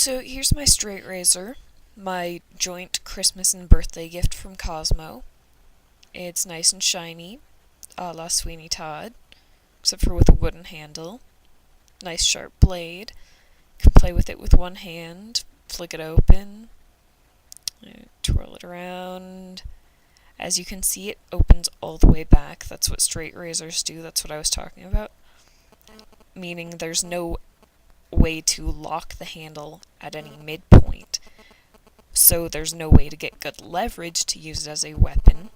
So here's my straight razor, my joint Christmas and birthday gift from Cosmo. It's nice and shiny, a la Sweeney Todd, except for with a wooden handle. Nice sharp blade. Can play with it with one hand, flick it open, twirl it around. As you can see, it opens all the way back. That's what straight razors do. That's what I was talking about. Meaning there's no way to lock the handle at any midpoint. So there's no way to get good leverage to use it as a weapon.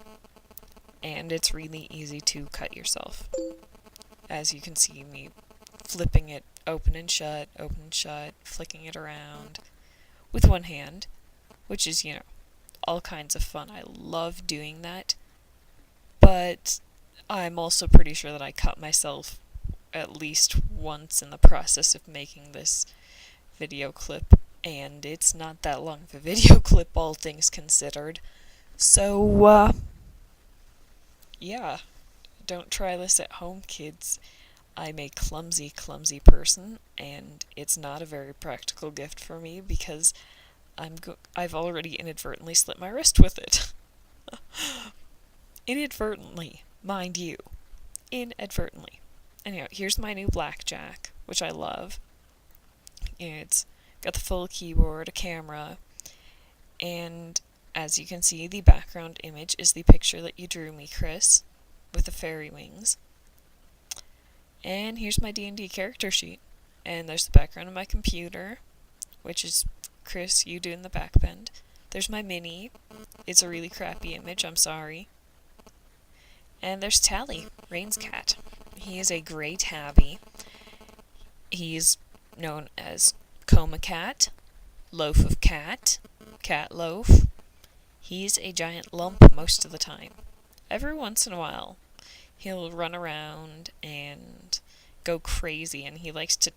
And it's really easy to cut yourself. As you can see me flipping it open and shut, flicking it around with one hand, which is, all kinds of fun. I love doing that. But I'm also pretty sure that I cut myself at least once in the process of making this video clip, and it's not that long of a video clip, all things considered. So, yeah, don't try this at home, kids. I'm a clumsy person, and it's not a very practical gift for me because I've already inadvertently slit my wrist with it. Inadvertently, mind you. Inadvertently. Anyhow, here's my new Blackjack, which I love. It's got the full keyboard, a camera, and as you can see, the background image is the picture that you drew me, Chris, with the fairy wings. And here's my D&D character sheet. And there's the background of my computer, which is Chris, you doing the backbend. There's my mini. It's a really crappy image, I'm sorry. And there's Tally, Rain's cat. He is a gray tabby. He's known as Coma Cat, Loaf of Cat, Cat Loaf. He's a giant lump most of the time. Every once in a while, he'll run around and go crazy, and he likes to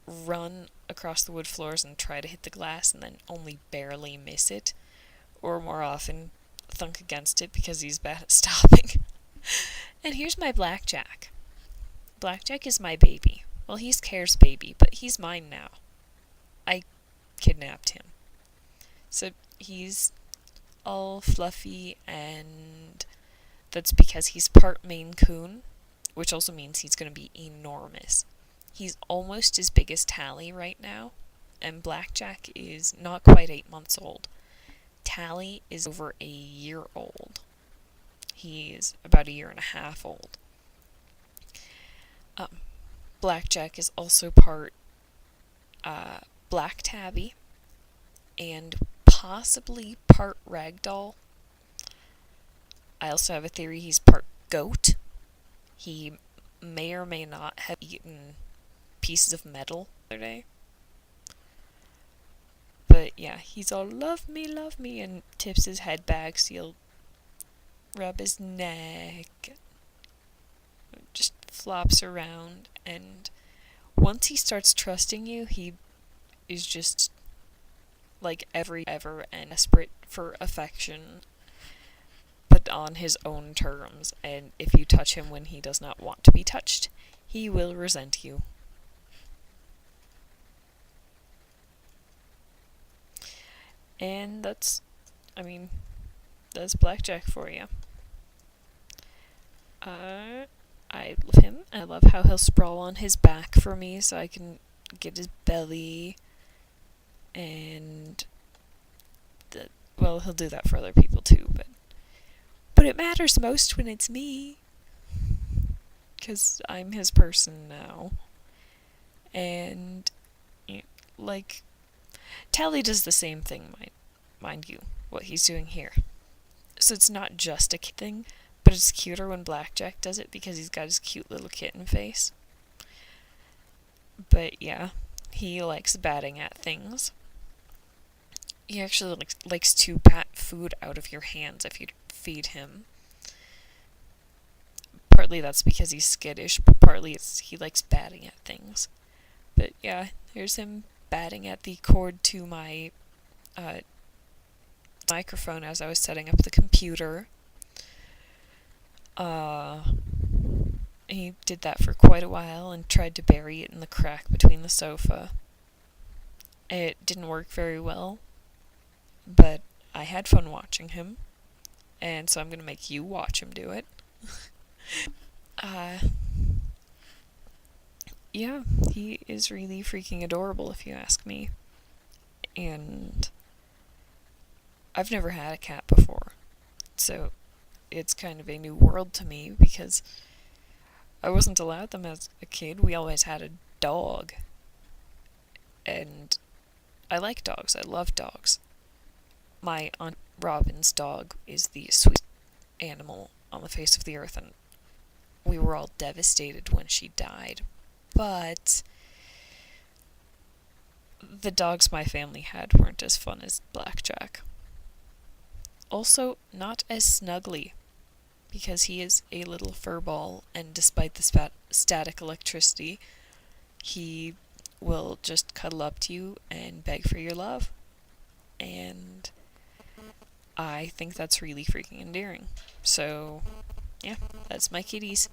run across the wood floors and try to hit the glass and then only barely miss it, or more often thunk against it because he's bad at stopping. And here's my Blackjack. Blackjack is my baby. Well, he's Care's baby, but he's mine now. I kidnapped him. So he's all fluffy, and that's because he's part Maine Coon, which also means he's going to be enormous. He's almost as big as Tally right now, and Blackjack is not quite 8 months old. Tally is over a year old. He's about a year and a half old. Blackjack is also part Black Tabby and possibly part Ragdoll. I also have a theory he's part goat. He may or may not have eaten pieces of metal the other day. But yeah, he's all love me, and tips his head back so he'll rub his neck. Just flops around, and once he starts trusting you, he is just like ever and desperate for affection, but on his own terms, and if you touch him when he does not want to be touched, he will resent you. And that's Blackjack for you. I love him. I love how he'll sprawl on his back for me so I can get his belly. And he'll do that for other people too, but it matters most when it's me, because I'm his person now. And Tally does the same thing, mind you, what he's doing here. So it's not just a thing, but it's cuter when Blackjack does it because he's got his cute little kitten face. But yeah, he likes batting at things. He actually likes to bat food out of your hands if you feed him. Partly that's because he's skittish, but partly he likes batting at things. But yeah, here's him batting at the cord to my microphone as I was setting up the computer. He did that for quite a while and tried to bury it in the crack between the sofa. It didn't work very well, but I had fun watching him, and so I'm gonna make you watch him do it. uh, yeah, he is really freaking adorable if you ask me. And I've never had a cat before, so it's kind of a new world to me because I wasn't allowed them as a kid. We always had a dog, and I like dogs. I love dogs. My Aunt Robin's dog is the sweetest animal on the face of the earth, and we were all devastated when she died. But the dogs my family had weren't as fun as Blackjack. Also, not as snuggly, because he is a little furball, and despite the static electricity, he will just cuddle up to you and beg for your love. And I think that's really freaking endearing. So, yeah, that's my kitties.